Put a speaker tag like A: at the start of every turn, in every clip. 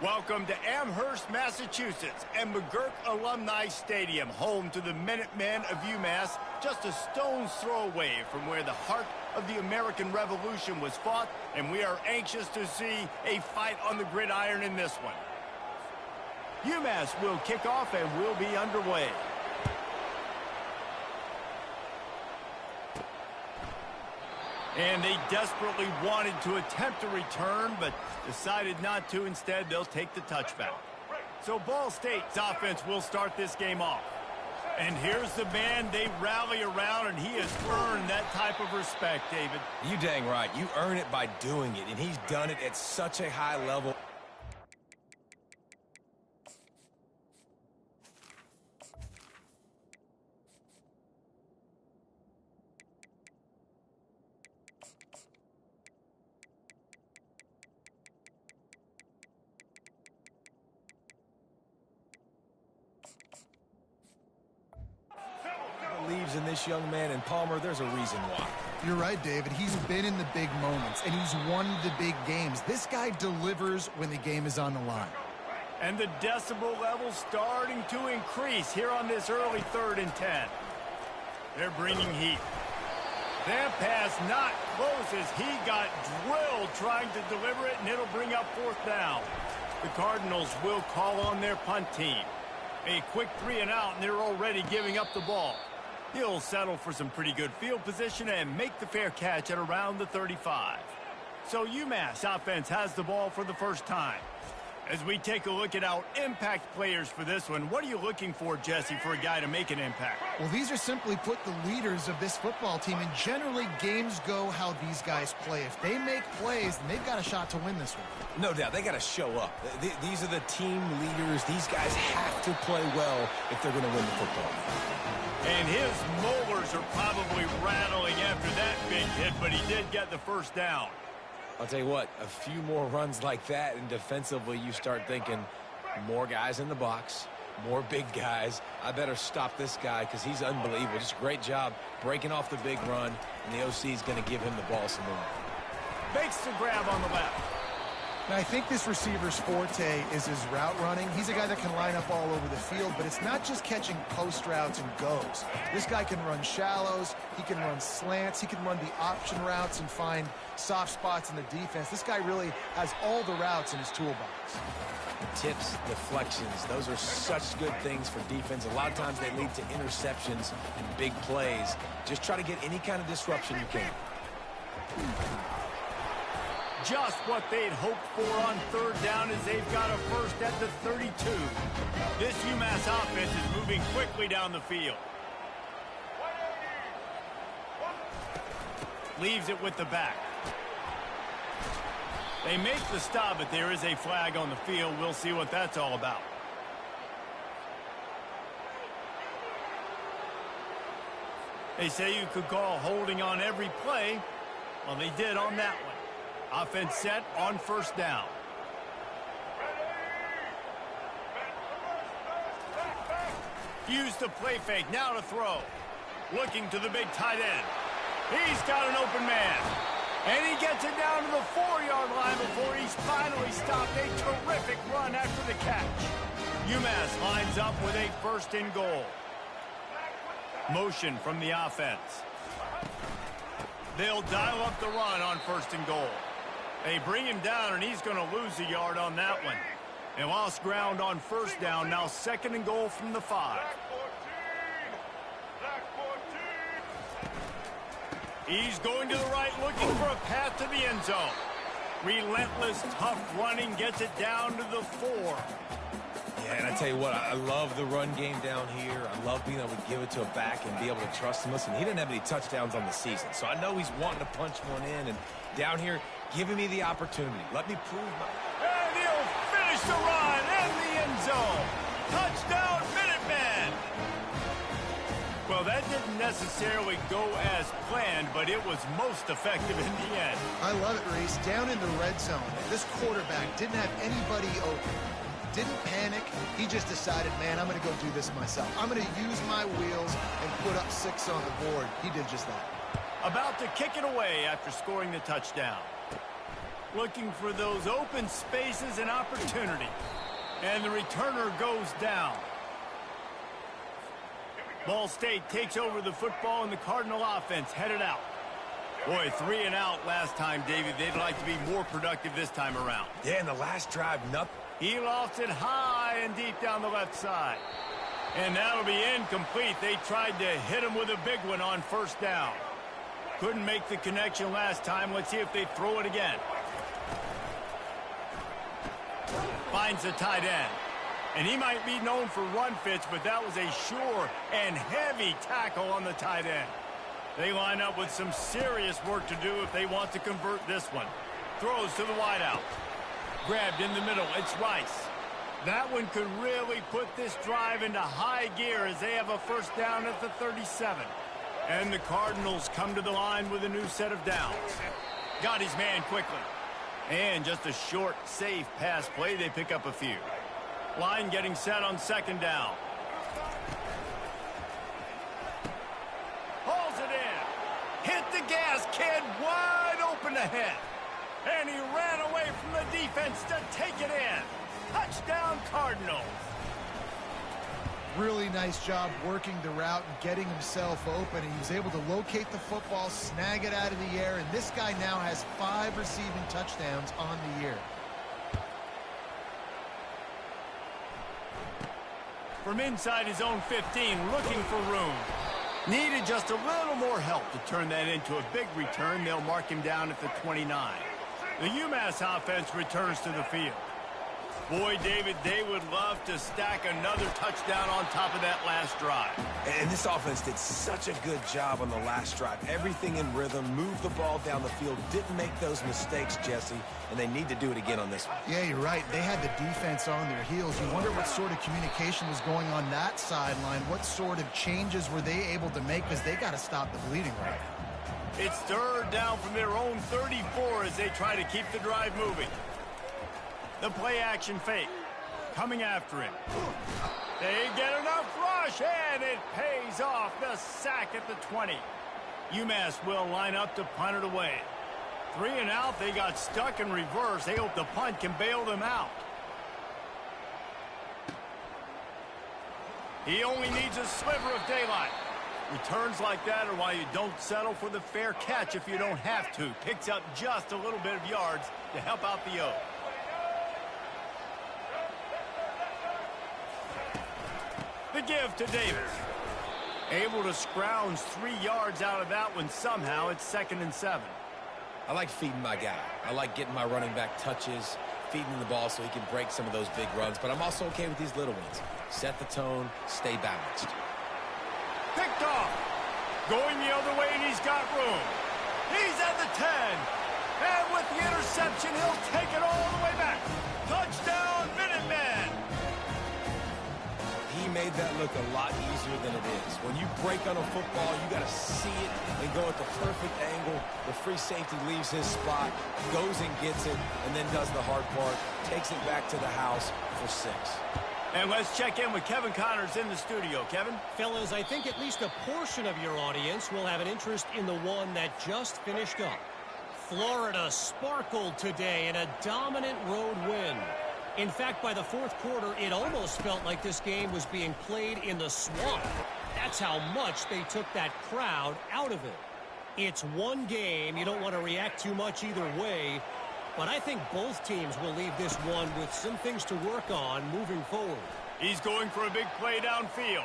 A: Welcome to Amherst, Massachusetts, and McGurk Alumni Stadium, home to the Minutemen of UMass, just a stone's throw away from where the heart of the American Revolution was fought, and we are anxious to see a fight on the gridiron in this one. UMass will kick off and will be underway. And they desperately wanted to attempt a return, but decided not to. Instead, they'll take the touchback. So Ball State's offense will start this game off. And here's the man they rally around, and he has earned that type of respect, David.
B: You dang right. You earn it by doing it, and he's done it at such a high level. Believes in this young man, and Palmer, there's a reason why.
C: You're right, David. He's been in the big moments, and he's won the big games. This guy delivers when the game is on the line.
A: And the decibel level starting to increase here on this early 3rd and 10. They're bringing heat. That pass not close as he got drilled trying to deliver it, and it'll bring up 4th down. The Cardinals will call on their punt team. A quick 3 and out, and they're already giving up the ball. He'll settle for some pretty good field position and make the fair catch at around the 35. So UMass offense has the ball for the first time. As we take a look at our impact players for this one, what are you looking for, Jesse, for a guy to make an impact?
C: Well, these are simply put the leaders of this football team, and generally games go how these guys play. If they make plays, then they've got a shot to win this one.
B: No doubt. They got to show up. These are the team leaders. These guys have to play well if they're going to win the football.
A: And his molars are probably rattling after that big hit, but he did get the first down.
B: I'll tell you what, a few more runs like that, and defensively you start thinking more guys in the box, more big guys. I better stop this guy because he's unbelievable. Just a great job breaking off the big run, and the OC is going to give him the ball some more.
A: Makes the grab on the left.
C: Now, I think this receiver's forte is his route running. He's a guy that can line up all over the field, but it's not just catching post routes and goes. This guy can run shallows, he can run slants, he can run the option routes and find soft spots in the defense. This guy really has all the routes in his toolbox.
B: Tips, deflections, those are such good things for defense. A lot of times they lead to interceptions and big plays. Just try to get any kind of disruption you can.
A: Just what they'd hoped for on 3rd down as they've got a first at the 32. This UMass offense is moving quickly down the field. Leaves it with the back. They make the stop, but there is a flag on the field. We'll see what that's all about. They say you could call holding on every play. Well, they did on that one. Offense set on 1st down. Use the play fake, now to throw. Looking to the big tight end. He's got an open man. And he gets it down to the 4-yard line before he's finally stopped. A terrific run after the catch. UMass lines up with a 1st and goal. Motion from the offense. They'll dial up the run on 1st and goal. They bring him down, and he's going to lose a yard on that one. They lost ground on 1st down, now 2nd and goal from the 5. He's going to the right, looking for a path to the end zone. Relentless, tough running, gets it down to the 4.
B: Yeah, and I tell you what, I love the run game down here. I love being able to give it to a back and be able to trust him. Listen, he didn't have any touchdowns on the season, so I know he's wanting to punch one in. And down here, giving me the opportunity. Let me prove my...
A: And he'll finish the run in the end zone. Touchdown, Minutemen! Well, that didn't necessarily go as planned, but it was most effective in the end.
C: I love it, Reese. Down in the red zone, this quarterback didn't have anybody open. Didn't panic. He just decided, man, I'm going to go do this myself. I'm going to use my wheels and put up 6 on the board. He did just that.
A: About to kick it away after scoring the touchdown. looking for those open spaces and opportunity. And the returner goes down. Ball State takes over the football, and the Cardinal offense headed out. Boy, 3 and out last time, David. They'd like to be more productive this time around.
B: Yeah, in the last drive, nothing.
A: He lost it high and deep down the left side. And that'll be incomplete. They tried to hit him with a big one on first down. Couldn't make the connection last time. Let's see if they throw it again. Finds the tight end. And he might be known for run fits, but that was a sure and heavy tackle on the tight end. They line up with some serious work to do if they want to convert this one. Throws to the wideout. Grabbed in the middle. It's Rice. That one could really put this drive into high gear as they have a first down at the 37. And the Cardinals come to the line with a new set of downs. Got his man quickly. And just a short, safe pass play. They pick up a few. Line getting set on second down. Hauls it in. Hit the gas, kid. Wide open ahead. And he ran away from the defense to take it in. Touchdown, Cardinals.
C: Really nice job working the route and getting himself open. He was able to locate the football, snag it out of the air, and this guy now has 5 receiving touchdowns on the year.
A: From inside his own 15, looking for room. Needed just a little more help to turn that into a big return. They'll mark him down at the 29. The UMass offense returns to the field. Boy, David, they would love to stack another touchdown on top of that last drive.
B: And this offense did such a good job on the last drive. Everything in rhythm, moved the ball down the field, didn't make those mistakes, Jesse, and they need to do it again on this one.
C: Yeah, you're right. They had the defense on their heels. You wonder what sort of communication was going on that sideline. What sort of changes were they able to make, because they got to stop the bleeding right now.
A: It's third down from their own 34 as they try to keep the drive moving. The play-action fake. Coming after him. They get enough rush, and it pays off. The sack at the 20. UMass will line up to punt it away. 3 and out. They got stuck in reverse. They hope the punt can bail them out. He only needs a sliver of daylight. Returns like that are why you don't settle for the fair catch if you don't have to. Picks up just a little bit of yards to help out the O. The give to Davis. Able to scrounge 3 yards out of that one somehow. It's 2nd and 7.
B: I like feeding my guy. I like getting my running back touches, feeding him the ball so he can break some of those big runs. But I'm also okay with these little ones. Set the tone, stay balanced.
A: Picked off. Going the other way, and he's got room. He's at the 10. And with the interception, he'll take it all the way back. Touchdown, Minutemen.
B: He made that look a lot easier than it is. When you break on a football, you got to see it and go at the perfect angle. The free safety leaves his spot, goes and gets it, and then does the hard part, takes it back to the house for 6.
A: And let's check in with Kevin Connors in the studio. Kevin?
D: Fellas, I think at least a portion of your audience will have an interest in the one that just finished up. Florida sparkled today in a dominant road win. In fact, by the fourth quarter, it almost felt like this game was being played in the swamp. That's how much they took that crowd out of it. It's one game. You don't want to react too much either way. But I think both teams will leave this one with some things to work on moving forward.
A: He's going for a big play downfield.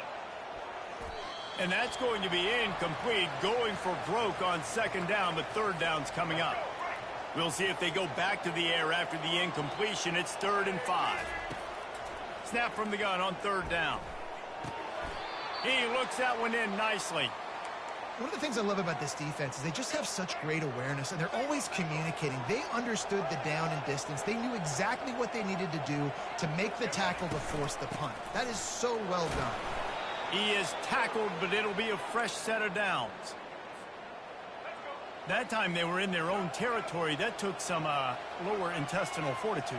A: And that's going to be incomplete. Going for broke on 2nd down, but 3rd down's coming up. We'll see if they go back to the air after the incompletion. It's 3rd and 5. Snap from the gun on 3rd down. He looks that one in nicely.
C: One of the things I love about this defense is they just have such great awareness, and they're always communicating. They understood the down and distance. They knew exactly what they needed to do to make the tackle to force the punt. That is so well done.
A: He is tackled, but it'll be a fresh set of downs. That time they were in their own territory. That took some lower intestinal fortitude.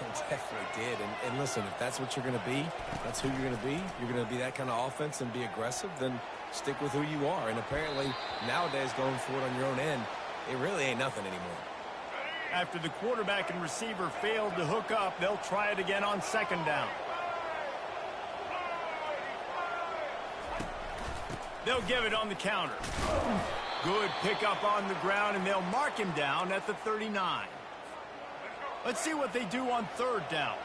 B: It definitely did. And listen, if that's what you're going to be, that's who you're going to be. You're going to be that kind of offense and be aggressive, then stick with who you are. And apparently, nowadays, going for it on your own end, it really ain't nothing anymore.
A: After the quarterback and receiver failed to hook up, they'll try it again on second down. They'll give it on the counter. Good pickup on the ground, and they'll mark him down at the 39. Let's see what they do on third down.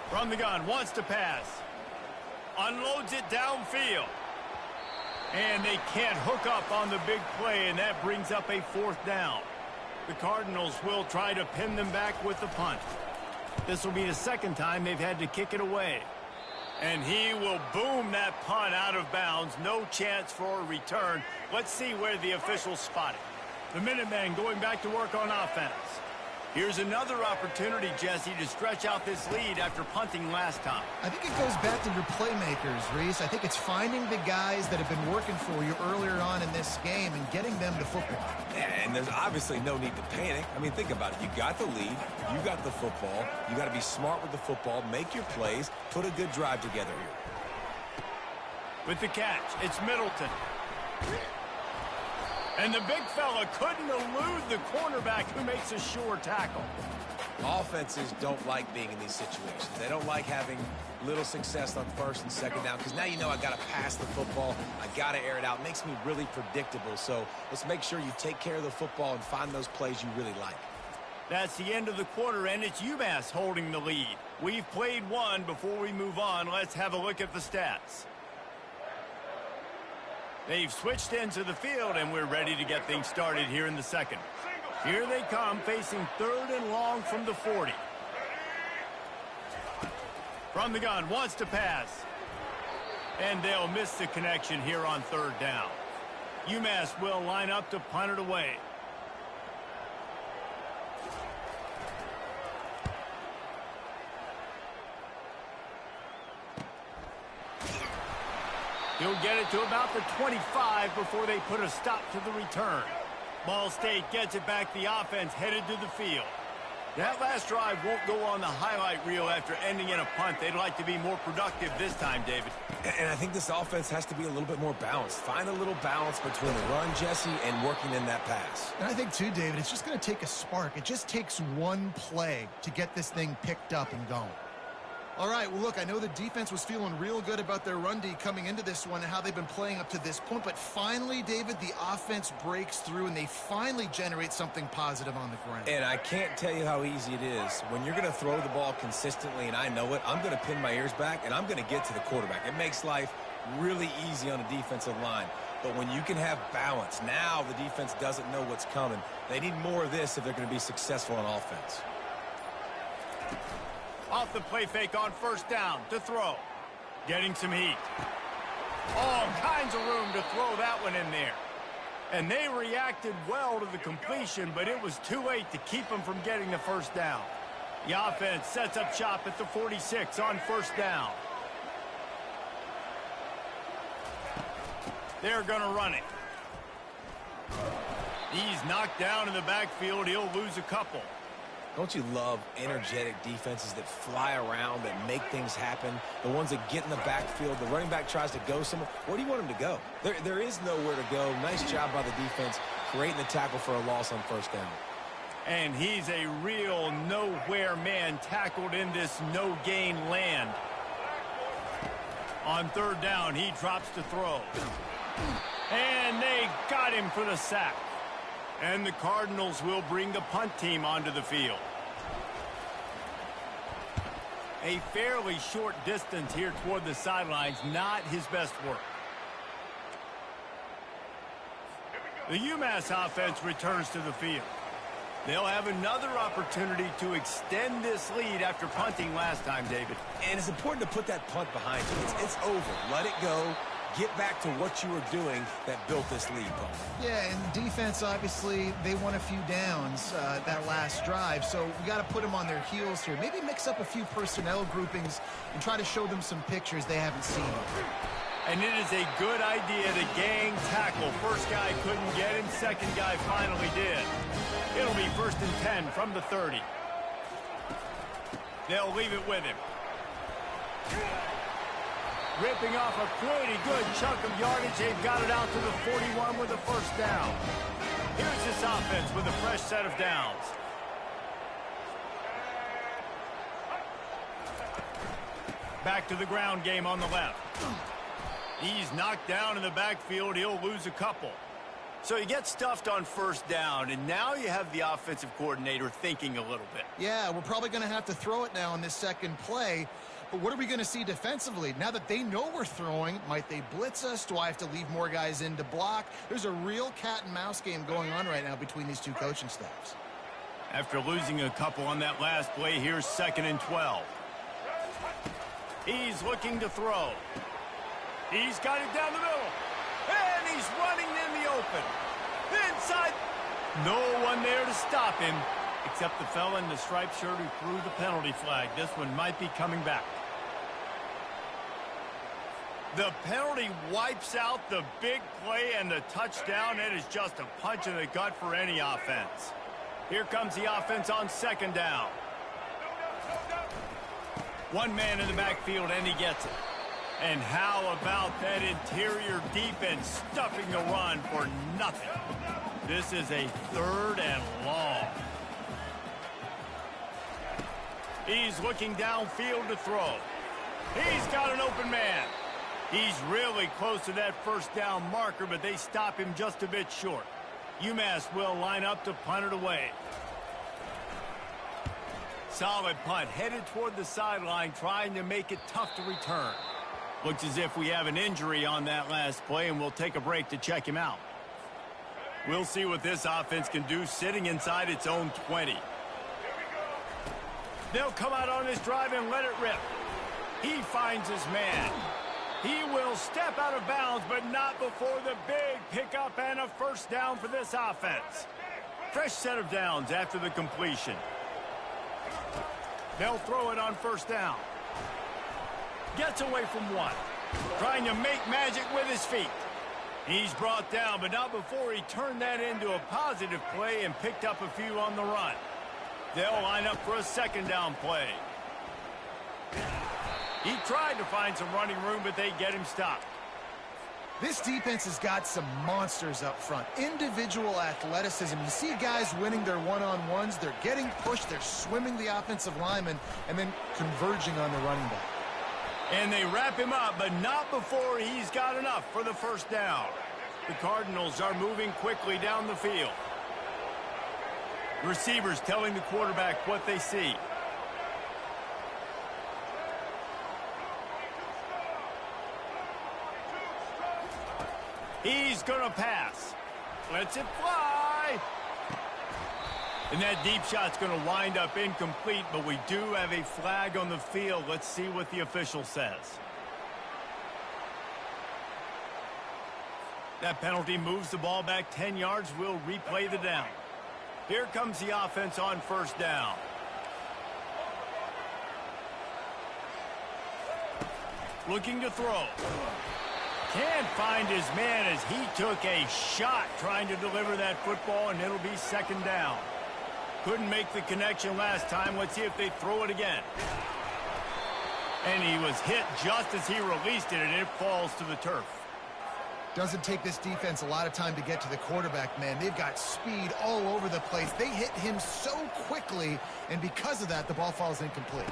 A: From the gun, wants to pass. Unloads it downfield. And they can't hook up on the big play, and that brings up a fourth down. The Cardinals will try to pin them back with the punt. This will be the second time they've had to kick it away. And he will boom that punt out of bounds. No chance for a return. Let's see where the officials spot it. The Minutemen going back to work on offense. Here's another opportunity, Jesse, to stretch out this lead after punting last time.
C: I think it goes back to your playmakers, Reese. I think it's finding the guys that have been working for you earlier on in this game and getting them the football.
B: Yeah, and there's obviously no need to panic. I mean, think about it. You got the lead. You got the football. You got to be smart with the football. Make your plays. Put a good drive together here.
A: With the catch, it's Middleton. And the big fella couldn't elude the cornerback who makes a sure tackle.
B: Offenses don't like being in these situations. They don't like having little success on first and second down because now you know I got to pass the football. I got to air it out. It makes me really predictable. So let's make sure you take care of the football and find those plays you really like.
A: That's the end of the quarter, and it's UMass holding the lead. We've played one. Before we move on, let's have a look at the stats. They've switched into the field, and we're ready to get things started here in the second. Here they come, facing third and long from the 40. From the gun, wants to pass. And they'll miss the connection here on third down. UMass will line up to punt it away. He'll get it to about the 25 before they put a stop to the return. Ball State gets it back. The offense headed to the field. That last drive won't go on the highlight reel after ending in a punt. They'd like to be more productive this time, David.
B: And I think this offense has to be a little bit more balanced. Find a little balance between the run, Jesse, and working in that pass.
C: And I think, too, David, it's just going to take a spark. It just takes one play to get this thing picked up and going. All right, well, look, I know the defense was feeling real good about their run D coming into this one and how they've been playing up to this point. But finally, David, the offense breaks through and they finally generate something positive on the ground.
B: And I can't tell you how easy it is. When you're going to throw the ball consistently, and I know it, I'm going to pin my ears back and I'm going to get to the quarterback. It makes life really easy on a defensive line. But when you can have balance, now the defense doesn't know what's coming. They need more of this if they're going to be successful on offense.
A: Off the play fake on first down to throw. Getting some heat. All kinds of room to throw that one in there. And they reacted well to the completion, but it was too late to keep them from getting the first down. The offense sets up shop at the 46 on first down. They're going to run it. He's knocked down in the backfield. He'll lose a couple.
B: Don't you love energetic defenses that fly around, that make things happen? The ones that get in the backfield, the running back tries to go somewhere. Where do you want him to go? There is nowhere to go. Nice job by the defense creating the tackle for a loss on first down.
A: And he's a real nowhere man tackled in this no-gain land. On third down, he drops to throw. And they got him for the sack. And the Cardinals will bring the punt team onto the field. A fairly short distance here toward the sidelines, not his best work. The UMass offense returns to the field. They'll have another opportunity to extend this lead after punting last time, David.
B: And it's important to put that punt behind you. It's over. Let it go. Get back to what you were doing that built this lead, Paul.
C: Yeah, and defense, obviously, they won a few downs that last drive, so we got to put them on their heels here. Maybe mix up a few personnel groupings and try to show them some pictures they haven't seen.
A: And it is a good idea to gang tackle. First guy couldn't get him, second guy finally did. It'll be 1st and 10 from the 30. They'll leave it with him. Ripping off a pretty good chunk of yardage. They've got it out to the 41 with a first down. Here's this offense with a fresh set of downs. Back to the ground game on the left. He's knocked down in the backfield. He'll lose a couple. So you get stuffed on first down, and now you have the offensive coordinator thinking a little bit.
C: Yeah, we're probably going to have to throw it now in this second play. But what are we going to see defensively? Now that they know we're throwing, might they blitz us? Do I have to leave more guys in to block? There's a real cat and mouse game going on right now between these two coaching staffs.
A: After losing a couple on that last play, here's 2nd and 12. He's looking to throw. He's got it down the middle. And he's running in the open. Inside. No one there to stop him, except the fella in the striped shirt who threw the penalty flag. This one might be coming back. The penalty wipes out the big play and the touchdown. It is just a punch in the gut for any offense. Here comes the offense on 2nd down. One man in the backfield, and he gets it. And how about that interior defense stuffing the run for nothing? This is a 3rd and long. He's looking downfield to throw. He's got an open man. He's really close to that first down marker, but they stop him just a bit short. UMass will line up to punt it away. Solid punt, headed toward the sideline, trying to make it tough to return. Looks as if we have an injury on that last play, and we'll take a break to check him out. We'll see what this offense can do sitting inside its own 20. They'll come out on this drive and let it rip. He finds his man. He will step out of bounds, but not before the big pickup and a first down for this offense. Fresh set of downs after the completion. They'll throw it on first down. Gets away from one. Trying to make magic with his feet. He's brought down, but not before he turned that into a positive play and picked up a few on the run. They'll line up for a 2nd down play. He tried to find some running room, but they get him stopped.
C: This defense has got some monsters up front. Individual athleticism. You see guys winning their one-on-ones. They're getting pushed. They're swimming the offensive lineman and then converging on the running back.
A: And they wrap him up, but not before he's got enough for the first down. The Cardinals are moving quickly down the field. Receivers telling the quarterback what they see. He's going to pass. Lets it fly. And that deep shot's going to wind up incomplete, but we do have a flag on the field. Let's see what the official says. That penalty moves the ball back 10 yards. We'll replay the down. Here comes the offense on first down. Looking to throw. Can't find his man as he took a shot trying to deliver that football, and it'll be 2nd down. Couldn't make the connection last time. Let's see if they throw it again. And he was hit just as he released it, and it falls to the turf.
C: Doesn't take this defense a lot of time to get to the quarterback, man. They've got speed all over the place. They hit him so quickly, and because of that, the ball falls incomplete.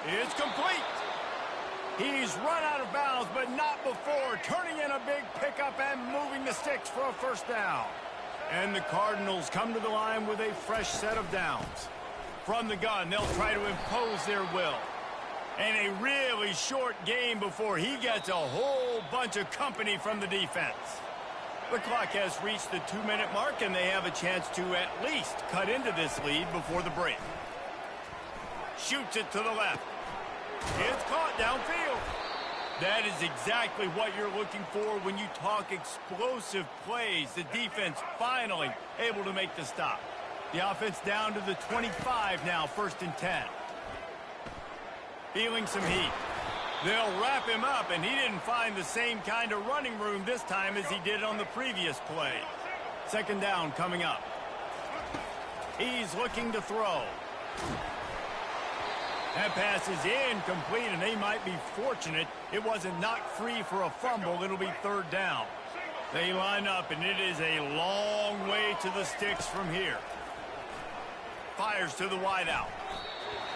A: It's complete. He's run out of bounds, but not before turning in a big pickup and moving the sticks for a first down. And the Cardinals come to the line with a fresh set of downs. From the gun, they'll try to impose their will. And a really short game before he gets a whole bunch of company from the defense. The clock has reached the 2-minute mark, and they have a chance to at least cut into this lead before the break. Shoots it to the left. It's caught downfield. That is exactly what you're looking for when you talk explosive plays. The defense finally able to make the stop. The offense down to the 25 now, 1st and 10. Feeling some heat. They'll wrap him up, and he didn't find the same kind of running room this time as he did on the previous play. 2nd down coming up. He's looking to throw. That pass is incomplete, and they might be fortunate it wasn't knocked free for a fumble. It'll be 3rd down. They line up, and it is a long way to the sticks from here. Fires to the wideout.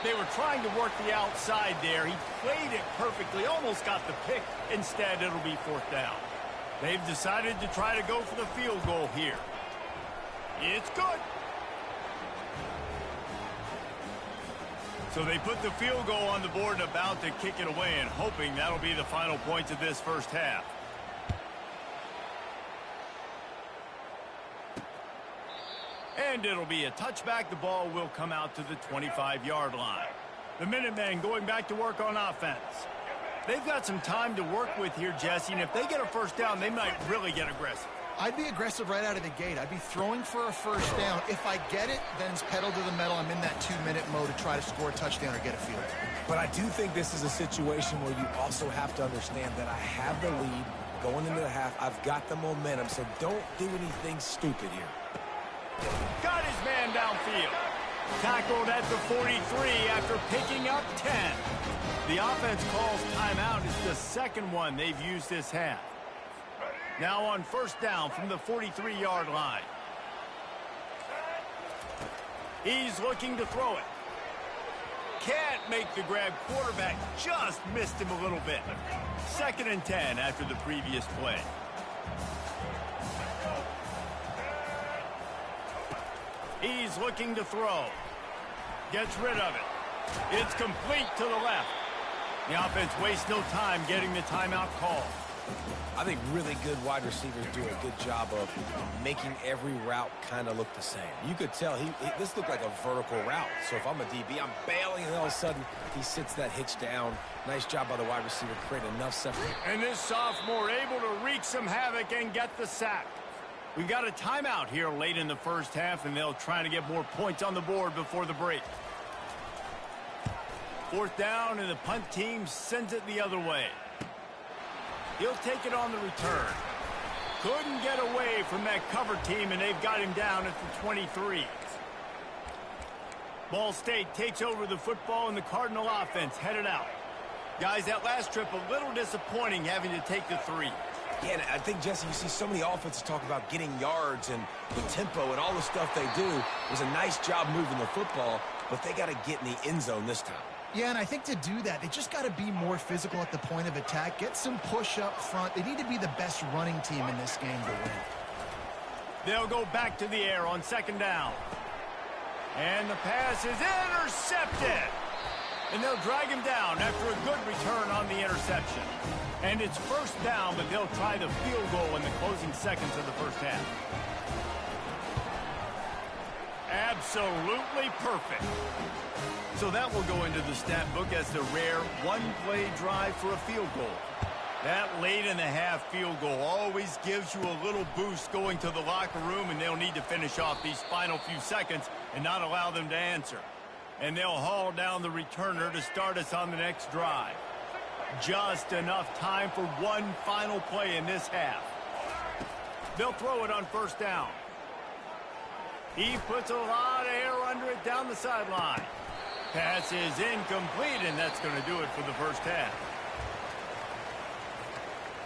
A: They were trying to work the outside there. He played it perfectly, almost got the pick. Instead, it'll be 4th down. They've decided to try to go for the field goal here. It's good. So they put the field goal on the board and about to kick it away, and hoping that'll be the final points of this first half. And it'll be a touchback. The ball will come out to the 25-yard line. The Minutemen going back to work on offense. They've got some time to work with here, Jesse, and if they get a first down, they might really get aggressive.
C: I'd be aggressive right out of the gate. I'd be throwing for a first down. If I get it, then it's pedal to the metal. I'm in that 2-minute mode to try to score a touchdown or get a field goal.
B: But I do think this is a situation where you also have to understand that I have the lead going into the half. I've got the momentum, so don't do anything stupid here.
A: Got his man downfield. Tackled at the 43 after picking up 10. The offense calls timeout. It's the second one they've used this half. Now on first down from the 43-yard line. He's looking to throw it. Can't make the grab. Quarterback just missed him a little bit. 2nd and 10 after the previous play. He's looking to throw. Gets rid of it. It's complete to the left. The offense wastes no time getting the timeout call.
B: I think really good wide receivers do a good job of making every route kind of look the same. You could tell this looked like a vertical route. So if I'm a DB, I'm bailing, and all of a sudden he sits that hitch down. Nice job by the wide receiver, create enough separation.
A: And this sophomore able to wreak some havoc and get the sack. We've got a timeout here late in the first half, and they'll try to get more points on the board before the break. 4th down, and the punt team sends it the other way. He'll take it on the return. Couldn't get away from that cover team, and they've got him down at the 23. Ball State takes over the football, and the Cardinal offense headed out. Guys, that last trip a little disappointing having to take the 3.
B: Yeah, and I think, Jesse, you see so many offenses talk about getting yards and the tempo and all the stuff they do. It was a nice job moving the football, but they got to get in the end zone this time.
C: Yeah, and I think to do that, they just got to be more physical at the point of attack, get some push up front. They need to be the best running team in this game to win.
A: They'll go back to the air on 2nd down. And the pass is intercepted. And they'll drag him down after a good return on the interception. And it's 1st down, but they'll try the field goal in the closing seconds of the first half. Absolutely perfect. So that will go into the stat book as the rare one-play drive for a field goal. That late in the half field goal always gives you a little boost going to the locker room, and they'll need to finish off these final few seconds and not allow them to answer. And they'll haul down the returner to start us on the next drive. Just enough time for one final play in this half. They'll throw it on 1st down. He puts a lot of air under it down the sideline. Pass is incomplete, and that's going to do it for the first half.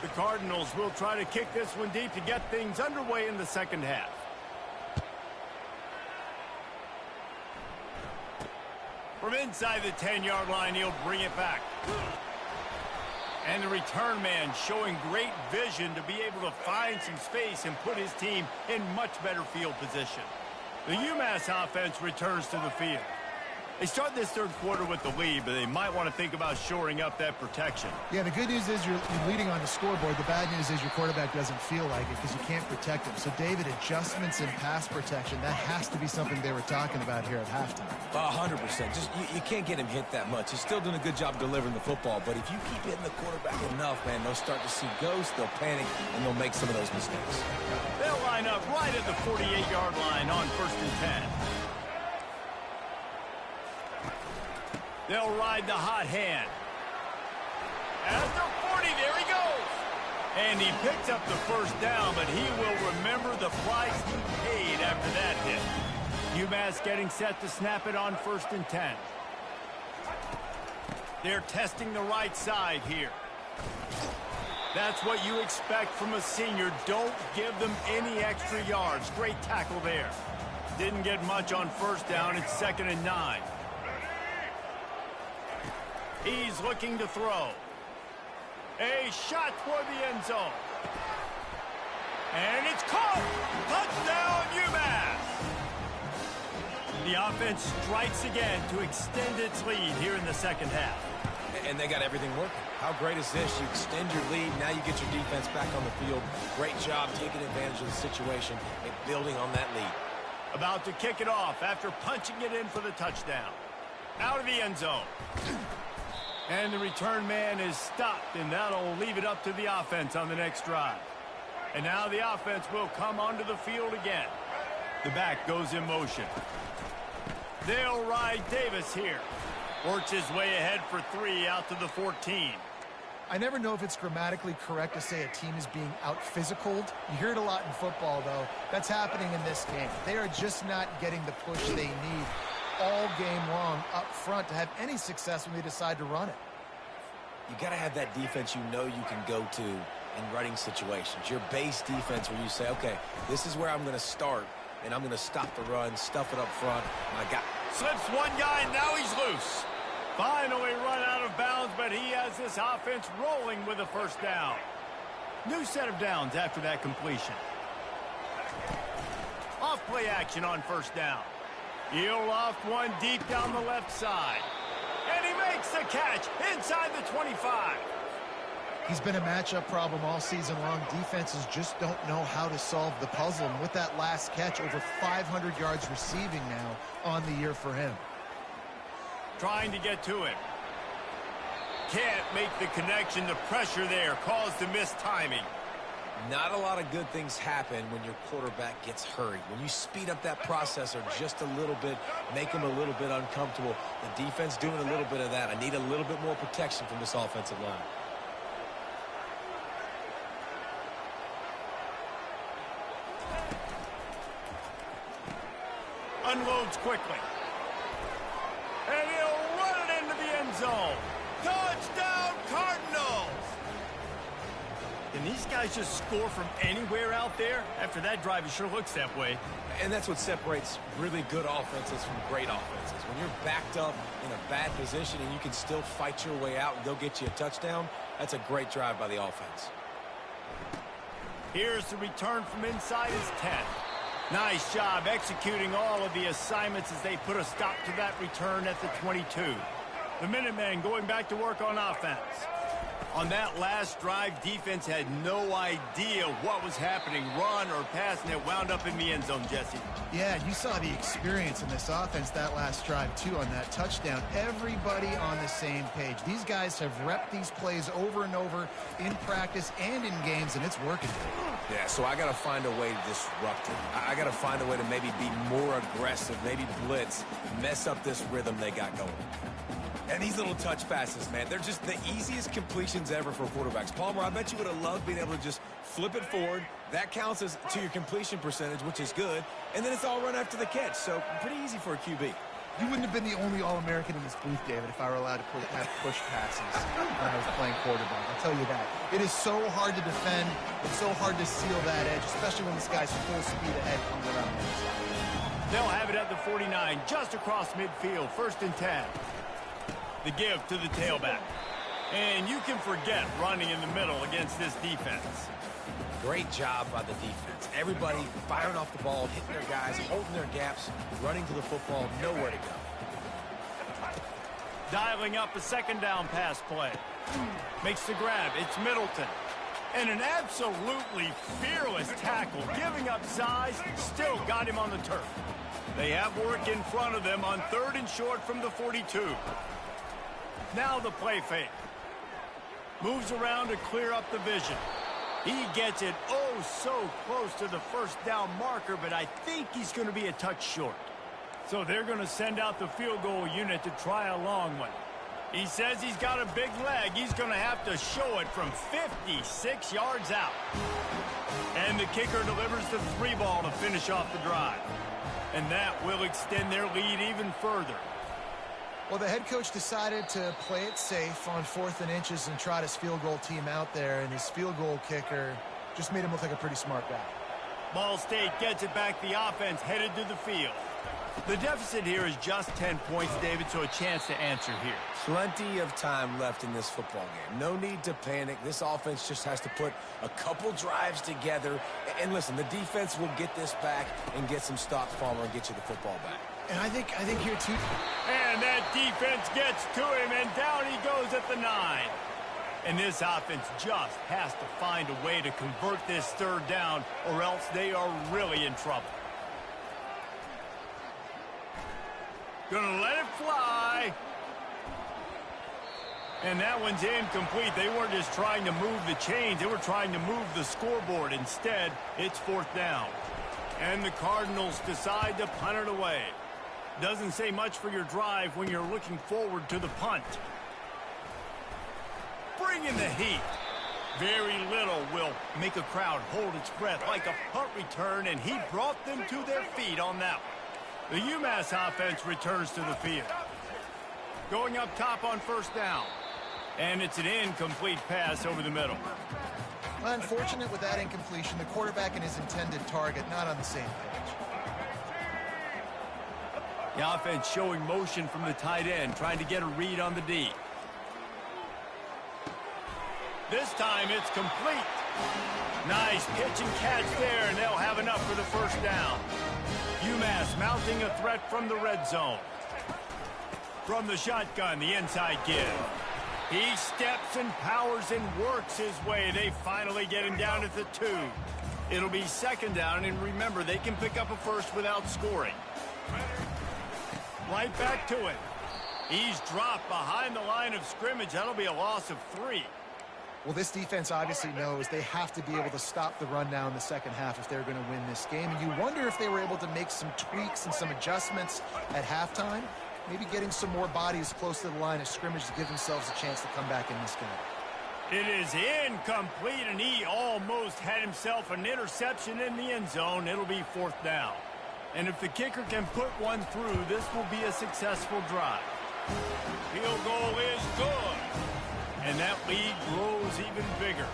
A: The Cardinals will try to kick this one deep to get things underway in the second half. From inside the 10-yard line, he'll bring it back. And the return man showing great vision to be able to find some space and put his team in much better field position. The UMass offense returns to the field. They start this 3rd quarter with the lead, but they might want to think about shoring up that protection.
C: Yeah, the good news is you're leading on the scoreboard. The bad news is your quarterback doesn't feel like it because you can't protect him. So, David, adjustments in pass protection, that has to be something they were talking about here at halftime.
B: 100%. Just you can't get him hit that much. He's still doing a good job delivering the football, but if you keep hitting the quarterback enough, man, they'll start to see ghosts, they'll panic, and they'll make some of those mistakes.
A: They'll line up right at the 48-yard line on 1st and 10. They'll ride the hot hand. At the 40, there he goes. And he picks up the 1st down, but he will remember the price he paid after that hit. UMass getting set to snap it on 1st and 10. They're testing the right side here. That's what you expect from a senior. Don't give them any extra yards. Great tackle there. Didn't get much on first down. It's 2nd and 9. He's looking to throw. A shot toward the end zone. And it's caught. Touchdown, UMass. The offense strikes again to extend its lead here in the second half.
B: And they got everything working. How great is this? You extend your lead. Now you get your defense back on the field. Great job taking advantage of the situation and building on that lead.
A: About to kick it off after punching it in for the touchdown. Out of the end zone. And the return man is stopped, and that'll leave it up to the offense on the next drive. And now the offense will come onto the field again. The back goes in motion. They'll ride Davis here. Works his way ahead for 3 out to the 14.
C: I never know if it's grammatically correct to say a team is being out-physicaled. You hear it a lot in football, though. That's happening in this game. They are just not getting the push they need all game long up front to have any success when they decide to run it.
B: You got to have that defense you know you can go to in running situations. Your base defense where you say, okay, this is where I'm going to start, and I'm going to stop the run, stuff it up front. My God.
A: Slips one guy, and now he's loose. Finally run out of bounds, but he has this offense rolling with a first down. New set of downs after that completion. Off play action on first down. He'll loft one deep down the left side. And he makes the catch inside the 25.
C: He's been a matchup problem all season long. Defenses just don't know how to solve the puzzle. And with that last catch, over 500 yards receiving now on the year for him.
A: Trying to get to him. Can't make the connection. The pressure there caused the missed timing.
B: Not a lot of good things happen when your quarterback gets hurried. When you speed up that processor just a little bit, make him a little bit uncomfortable. The defense doing a little bit of that. I need a little bit more protection from this offensive line.
A: Unloads quickly. And he'll run it into the end zone. Touchdown, Cardinals! Can these guys just score from anywhere out there? After that drive, it sure looks that way.
B: And that's what separates really good offenses from great offenses. When you're backed up in a bad position and you can still fight your way out and go get you a touchdown, that's a great drive by the offense.
A: Here's the return from inside his 10. Nice job executing all of the assignments as they put a stop to that return at the 22. The Minutemen going back to work on offense. On that last drive, defense had no idea what was happening, run or pass, and it wound up in the end zone, Jesse.
C: Yeah, you saw the experience in this offense that last drive, too, on that touchdown. Everybody on the same page. These guys have repped these plays over and over in practice and in games, and it's working.
B: Yeah, so I got to find a way to disrupt it. I got to find a way to maybe be more aggressive, maybe blitz, mess up this rhythm they got going. And these little touch passes, man, they're just the easiest completions ever for quarterbacks. Palmer, I bet you would have loved being able to just flip it forward. That counts as to your completion percentage, which is good. And then it's all run after the catch, so pretty easy for a QB.
C: You wouldn't have been the only All-American in this booth, David, if I were allowed to have push passes when I was playing quarterback. I'll tell you that. It is so hard to defend. It's so hard to seal that edge, especially when this guy's full speed ahead coming around the inside.
A: They'll have it at the 49, just across midfield, 1st and 10. The give to the tailback. And you can forget running in the middle against this defense.
B: Great job by the defense. Everybody firing off the ball, hitting their guys, holding their gaps, running to the football, nowhere to go.
A: Dialing up a 2nd down pass play. Makes the grab. It's Middleton. And an absolutely fearless tackle. Giving up size, still got him on the turf. They have work in front of them on 3rd and short from the 42. Now the play fake. Moves around to clear up the vision. He gets it oh so close to the 1st down marker, but I think he's going to be a touch short. So they're going to send out the field goal unit to try a long one. He says he's got a big leg. He's going to have to show it from 56 yards out. And the kicker delivers the 3 ball to finish off the drive. And that will extend their lead even further.
C: Well, the head coach decided to play it safe on 4th and inches and trot his field goal team out there, and his field goal kicker just made him look like a pretty smart guy.
A: Ball State gets it back. The offense headed to the field. The deficit here is just 10 points, David, so a chance to answer here.
B: Plenty of time left in this football game. No need to panic. This offense just has to put a couple drives together. And listen, the defense will get this back and get some stops, Palmer, and get you the football back.
C: And I think here, too.
A: And that defense gets to him, and down he goes at the 9. And this offense just has to find a way to convert this 3rd down, or else they are really in trouble. Gonna let it fly. And that one's incomplete. They weren't just trying to move the chains. They were trying to move the scoreboard. Instead, it's 4th down. And the Cardinals decide to punt it away. Doesn't say much for your drive when you're looking forward to the punt. Bring in the heat. Very little will make a crowd hold its breath like a punt return, and he brought them to their feet on that one. The UMass offense returns to the field. Going up top on 1st down. And it's an incomplete pass over the middle.
C: Unfortunate with that incompletion. The quarterback and his intended target not on the same page.
A: The offense showing motion from the tight end, trying to get a read on the D. This time it's complete. Nice pitch and catch there, and they'll have enough for the 1st down. UMass mounting a threat from the red zone. From the shotgun, the inside give. He steps and powers and works his way. They finally get him down at the 2. It'll be 2nd down, and remember, they can pick up a first without scoring. Right back to it. He's dropped behind the line of scrimmage. That'll be a loss of 3.
C: Well, this defense obviously knows they have to be able to stop the run now in the 2nd half if they're going to win this game. And you wonder if they were able to make some tweaks and some adjustments at halftime. Maybe getting some more bodies close to the line of scrimmage to give themselves a chance to come back in this game.
A: It is incomplete, and he almost had himself an interception in the end zone. It'll be 4th down. And if the kicker can put one through, this will be a successful drive. Field goal is good. And that lead grows even bigger.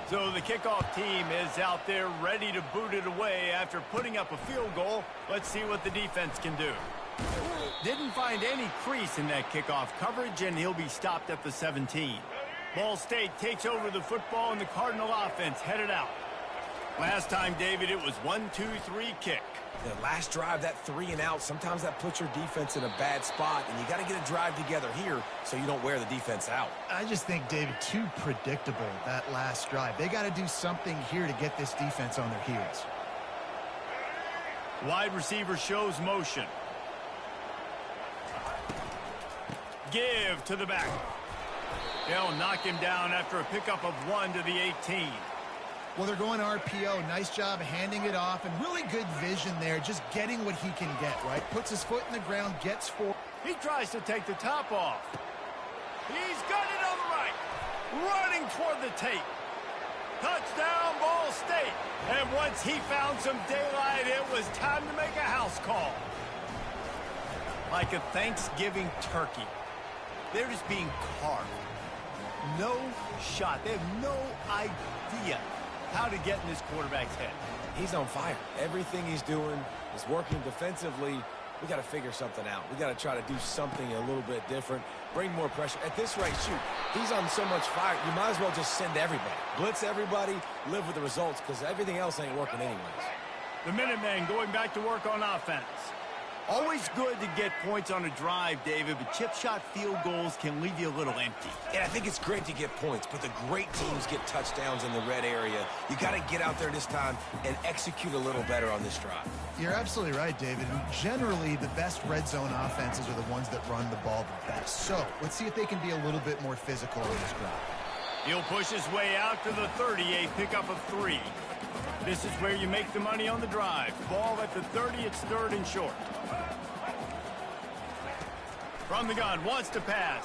A: So the kickoff team is out there ready to boot it away after putting up a field goal. Let's see what the defense can do. Didn't find any crease in that kickoff coverage, and he'll be stopped at the 17. Ball State takes over the football, and the Cardinal offense headed out. Last time, David, it was 1-2-3 kick.
B: The last drive, that 3 and out, sometimes that puts your defense in a bad spot, and you got to get a drive together here so you don't wear the defense out.
C: I just think, David, too predictable, that last drive. They got to do something here to get this defense on their heels.
A: Wide receiver shows motion. Give to the back. They'll knock him down after a pickup of 1 to the 18.
C: Well, they're going RPO. Nice job handing it off, and really good vision there, just getting what he can get, right? Puts his foot in the ground, gets 4.
A: He tries to take the top off. He's got it on the right. Running toward the tape. Touchdown, Ball State. And once he found some daylight, it was time to make a house call. Like a Thanksgiving turkey. They're just being carved. No shot. They have no idea how to get in this quarterback's head.
B: He's on fire. Everything he's doing is working defensively. We got to figure something out. We got to try to do something a little bit different. Bring more pressure. At this rate, shoot, he's on so much fire, you might as well just send everybody. Blitz everybody, live with the results, because everything else ain't working anyways.
A: The Minutemen going back to work on offense. Always good to get points on a drive, David, but chip shot field goals can leave you a little empty.
B: And I think it's great to get points, but the great teams get touchdowns in the red area. You got to get out there this time and execute a little better on this drive.
C: You're absolutely right, David. And generally, the best red zone offenses are the ones that run the ball the best. So let's see if they can be a little bit more physical on this drive.
A: He'll push his way out to the 30, a pickup of 3. This is where you make the money on the drive. Ball at the 30, it's 3rd and short. From the gun, wants to pass.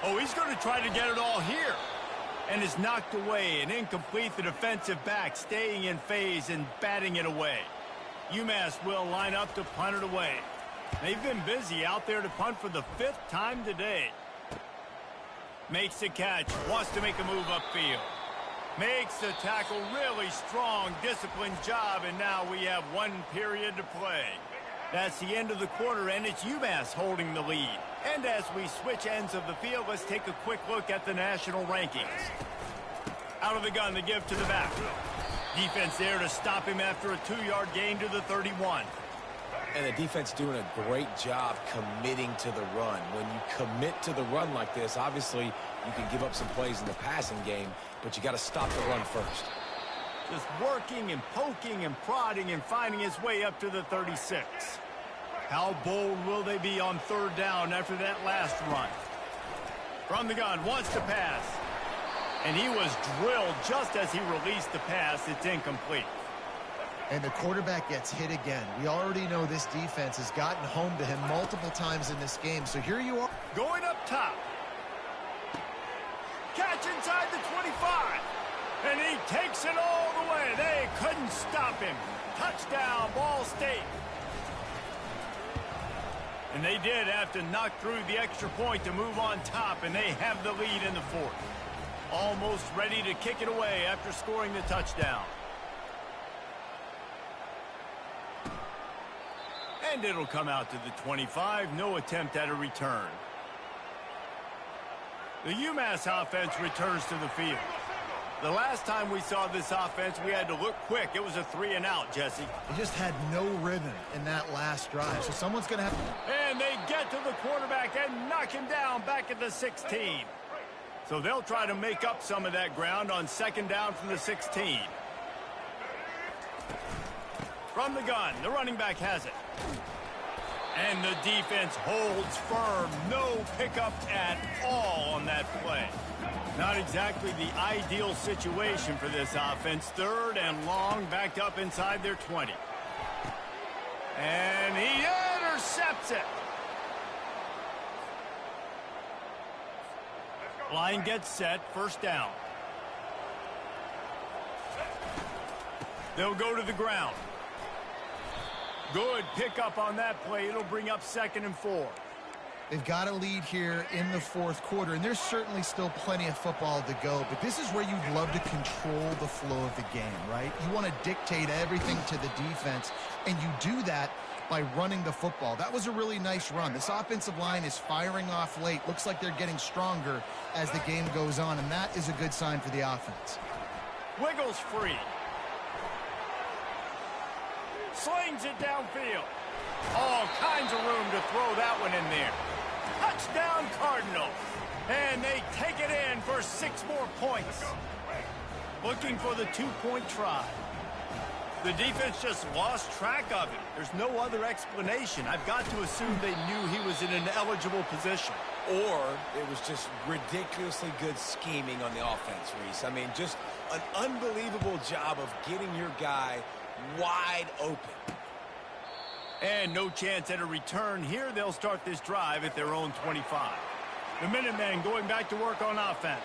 A: Oh, he's going to try to get it all here. And is knocked away and incomplete. The defensive back staying in phase and batting it away. UMass will line up to punt it away. They've been busy out there to punt for the 5th time today. Makes the catch, wants to make a move upfield. Makes the tackle, really strong, disciplined job, and now we have 1 period to play. That's the end of the quarter, and it's UMass holding the lead. And as we switch ends of the field, let's take a quick look at the national rankings. Out of the gun, the give to the back. Defense there to stop him after a 2-yard gain to the 31.
B: And the defense doing a great job committing to the run. When you commit to the run like this, obviously you can give up some plays in the passing game, but you got to stop the run first.
A: Just working and poking and prodding and finding his way up to the 36. How bold will they be on 3rd down after that last run? From the gun, wants to pass. And he was drilled just as he released the pass. It's incomplete.
C: And the quarterback gets hit again. We already know this defense has gotten home to him multiple times in this game. So here you are.
A: Going up top. Catch inside the 25. And he takes it all the way. They couldn't stop him. Touchdown, Ball State. And they did have to knock through the extra point to move on top, and they have the lead in the 4th. Almost ready to kick it away after scoring the touchdown. And it'll come out to the 25. No attempt at a return. The UMass offense returns to the field. The last time we saw this offense, we had to look quick. It was a 3-and-out, Jesse.
C: They just had no rhythm in that last drive, so someone's going to have to...
A: And they get to the quarterback and knock him down back at the 16. So they'll try to make up some of that ground on 2nd down from the 16. From the gun, the running back has it. And the defense holds firm. No pickup at all on that play. Not exactly the ideal situation for this offense. 3rd and long, backed up inside their 20. And he intercepts it. Line gets set, 1st down. They'll go to the ground. Good pickup on that play. It'll bring up 2nd and 4.
C: They've got a lead here in the 4th quarter, and there's certainly still plenty of football to go, but this is where you'd love to control the flow of the game, right? You want to dictate everything to the defense, and you do that by running the football. That was a really nice run. This offensive line is firing off late. Looks like they're getting stronger as the game goes on, and that is a good sign for the offense.
A: Wiggles free. Slings it downfield. All kinds of room to throw that one in there. Touchdown, Cardinals. And they take it in for 6 more points. Looking for the 2-point try. The defense just lost track of it. There's no other explanation. I've got to assume they knew he was in an eligible position.
B: Or it was just ridiculously good scheming on the offense, Reese. I mean, just an unbelievable job of getting your guy wide open.
A: And no chance at a return here. They'll start this drive at their own 25. The Minutemen going back to work on offense.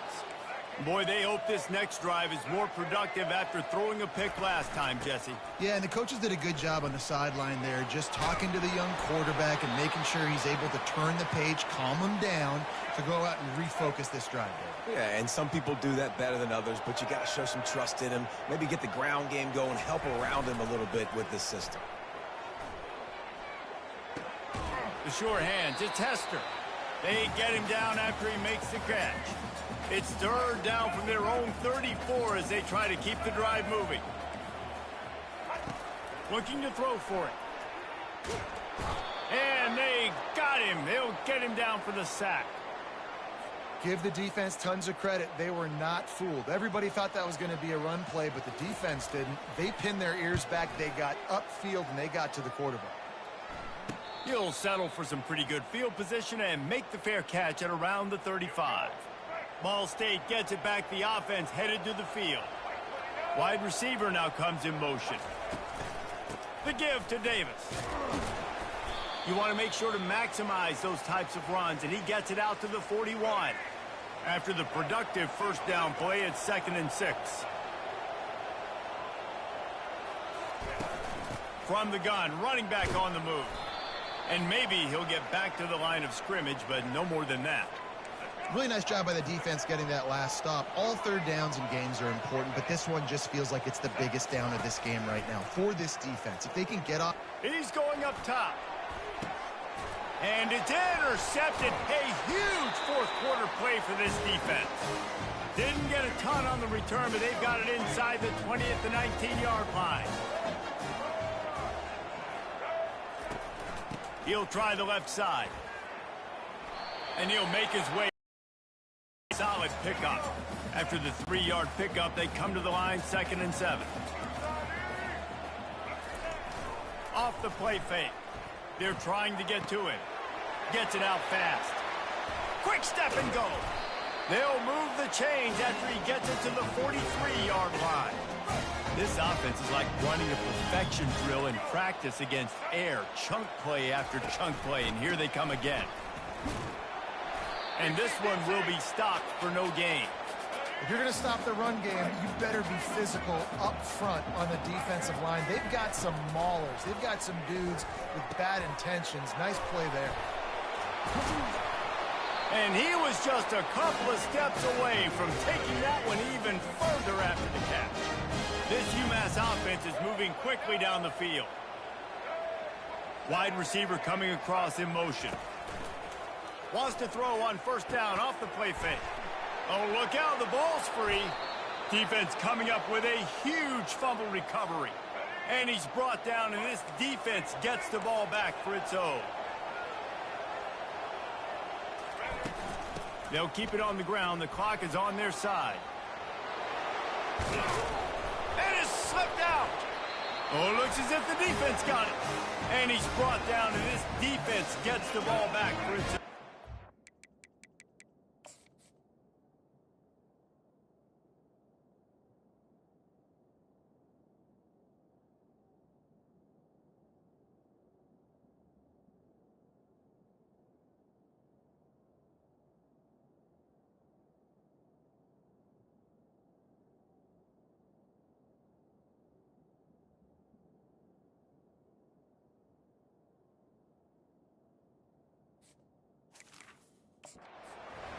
A: Boy, they hope this next drive is more productive after throwing a pick last time, Jesse.
C: Yeah, and the coaches did a good job on the sideline there, just talking to the young quarterback and making sure he's able to turn the page, calm him down to go out and refocus this drive, Dave.
B: Yeah, and some people do that better than others, but you got to show some trust in him, maybe get the ground game going, help around him a little bit with this system.
A: The sure hands, it's Hester. They get him down after he makes the catch. It's 3rd down from their own 34 as they try to keep the drive moving. Looking to throw for it. And they got him. They'll get him down for the sack.
C: Give the defense tons of credit. They were not fooled. Everybody thought that was going to be a run play, but the defense didn't. They pinned their ears back. They got upfield, and they got to the quarterback.
A: He'll settle for some pretty good field position and make the fair catch at around the 35. Ball State gets it back. The offense headed to the field. Wide receiver now comes in motion. The give to Davis. You want to make sure to maximize those types of runs, and he gets it out to the 41. After the productive 1st down play, it's 2nd and 6. From the gun, running back on the move. And maybe he'll get back to the line of scrimmage, but no more than that.
C: Really nice job by the defense getting that last stop. All third downs in games are important, but this one just feels like it's the biggest down of this game right now for this defense. If they can get off.
A: He's going up top. And it's intercepted. A huge fourth quarter play for this defense. Didn't get a ton on the return, but they've got it inside the 20 at the 19-yard line. He'll try the left side. And he'll make his way. Solid pickup. After the 3-yard pickup, they come to the line, 2nd and 7. Off the play fake. They're trying to get to him. Gets it out fast. Quick step and go. They'll move the chains after he gets it to the 43-yard line. This offense is like running a perfection drill in practice against air. Chunk play after chunk play, and here they come again. And this one will be stopped for no gain.
C: If you're going to stop the run game, you better be physical up front on the defensive line. They've got some maulers. They've got some dudes with bad intentions. Nice play there.
A: And he was just a couple of steps away from taking that one even further after the catch. This UMass offense is moving quickly down the field. Wide receiver coming across in motion. Wants to throw on first down off the play fake. Oh, look out, the ball's free. Defense coming up with a huge fumble recovery. And he's brought down, and this defense gets the ball back for its own. They'll keep it on the ground. The clock is on their side. And it's slipped out. Oh, looks as if the defense got it. And he's brought down, and this defense gets the ball back for its own.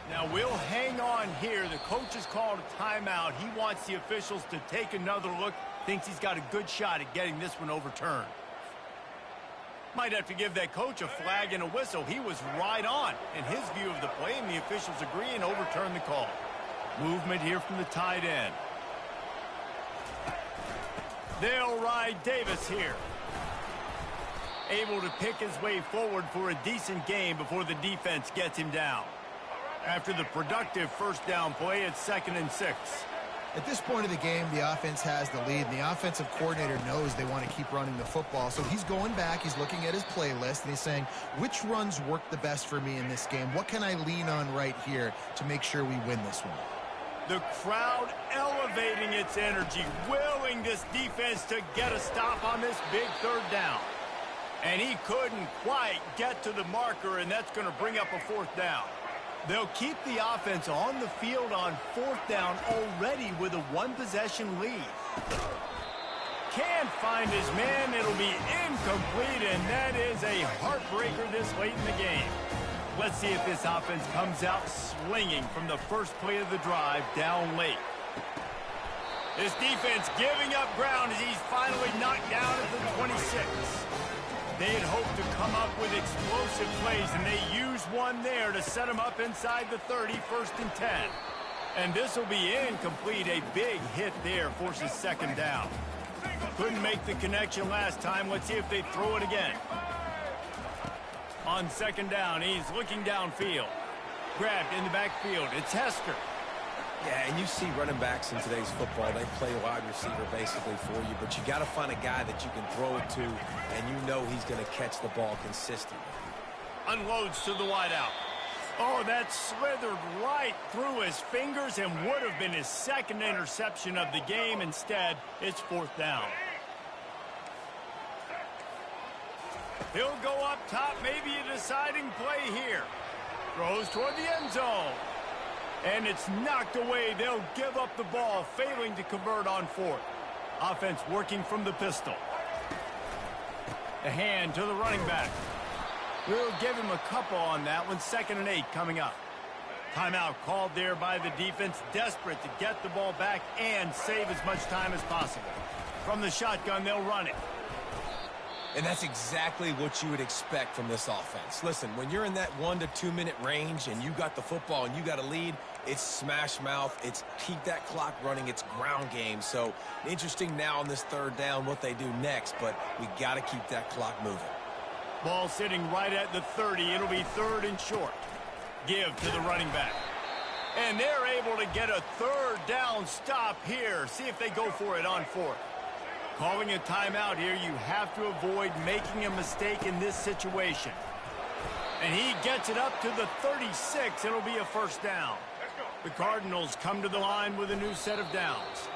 A: Now we'll hang on here. The coach has called a timeout. He wants the officials to take another look. Thinks he's got a good shot at getting this one overturned. Might have to give that coach a flag and a whistle. He was right on in his view of the play, and the officials agree and overturn the call. Movement here from the tight end. They'll ride Davis here. Able to pick his way forward for a decent game before the defense gets him down. After the productive first down play, it's 2nd and 6.
C: At this point of the game, the offense has the lead, and the offensive coordinator knows they want to keep running the football. So he's going back, he's looking at his playlist, and he's saying, which runs work the best for me in this game? What can I lean on right here to make sure we win this one?
A: The crowd elevating its energy, willing this defense to get a stop on this big third down. And he couldn't quite get to the marker, and that's going to bring up a fourth down. They'll keep the offense on the field on fourth down already with a one-possession lead. Can't find his man. It'll be incomplete, and that is a heartbreaker this late in the game. Let's see if this offense comes out swinging from the first play of the drive down late. This defense giving up ground as he's finally knocked down at the 26. They had hoped to come up with explosive plays, and they used one there to set them up inside the 30, 1st and 10. And this will be incomplete. A big hit there forces 2nd down. Couldn't make the connection last time. Let's see if they throw it again. On 2nd down, he's looking downfield. Grabbed in the backfield. It's Hester.
B: Yeah, and you see running backs in today's football, they play wide receiver basically for you, but you got to find a guy that you can throw it to, and you know he's going to catch the ball consistently.
A: Unloads to the wideout. Oh, that slithered right through his fingers and would have been his 2nd interception of the game. Instead, it's 4th down. He'll go up top, maybe a deciding play here. Throws toward the end zone. And it's knocked away. They'll give up the ball, failing to convert on 4th. Offense working from the pistol. The hand to the running back. We'll give him a couple on that one. 2nd and 8 coming up. Timeout called there by the defense, desperate to get the ball back and save as much time as possible. From the shotgun, they'll run it.
B: And that's exactly what you would expect from this offense. Listen, when you're in that 1 to 2 minute range and you got the football and you got a lead, it's smash mouth, it's keep that clock running, it's ground game. So interesting now on this 3rd down what they do next, but we got to keep that clock moving.
A: Ball sitting right at the 30. It'll be 3rd and short. Give to the running back. And they're able to get a 3rd down stop here. See if they go for it on 4th. Calling a timeout here, you have to avoid making a mistake in this situation. And he gets it up to the 36. It'll be a 1st down. The Cardinals come to the line with a new set of downs.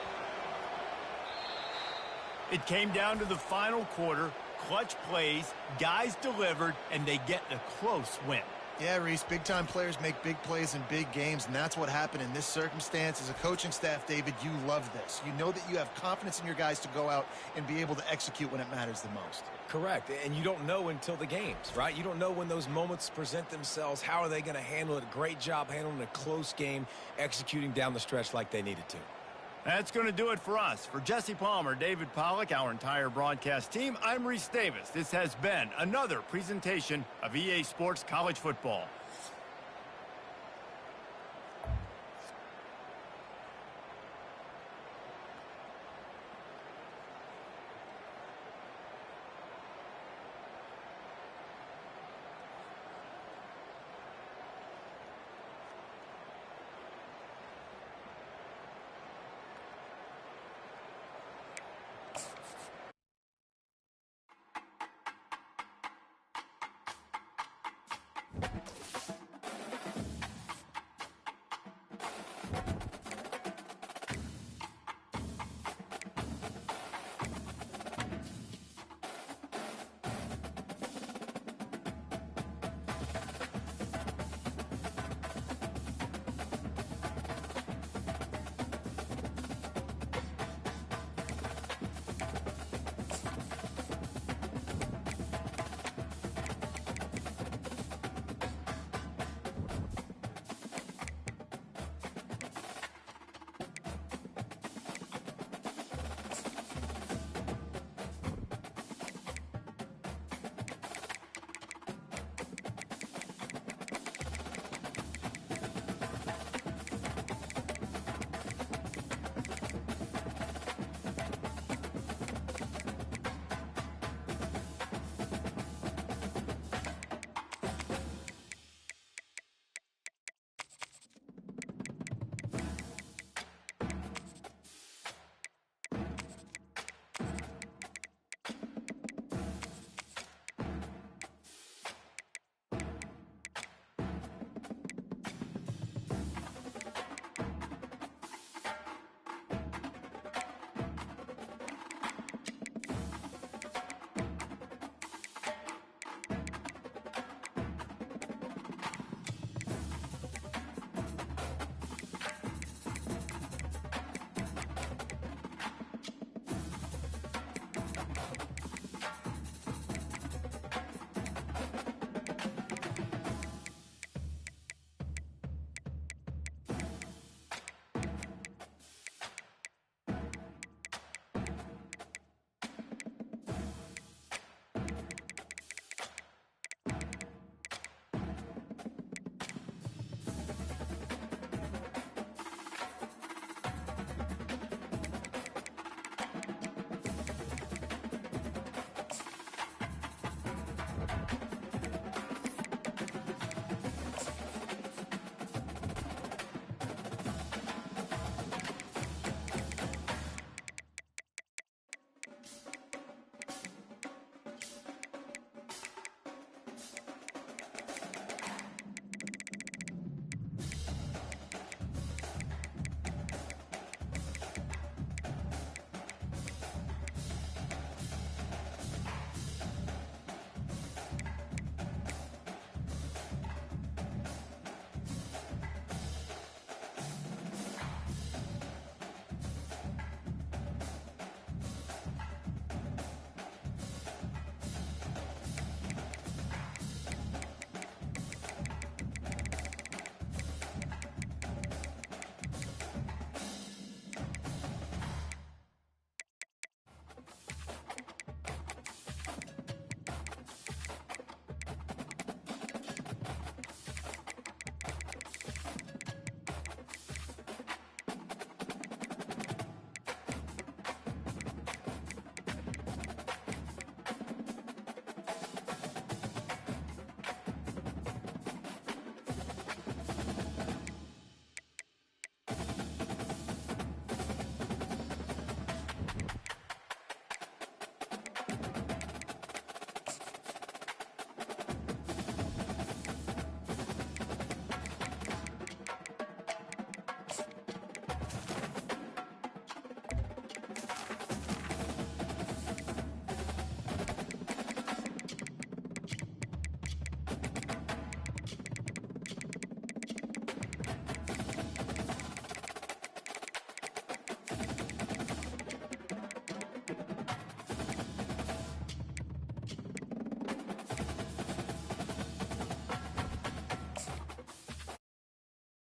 A: It came down to the final quarter. Clutch plays, guys delivered, and they get a close win.
C: Yeah, Reese, big-time players make big plays in big games, and that's what happened in this circumstance. As a coaching staff, David, you love this. You know that you have confidence in your guys to go out and be able to execute when it matters the most.
B: Correct, and you don't know until the games, right? You don't know when those moments present themselves. How are they going to handle it? Great job handling a close game, executing down the stretch like they needed to.
A: That's going to do it for us. For Jesse Palmer, David Pollack, our entire broadcast team, I'm Reese Davis. This has been another presentation of EA Sports College Football.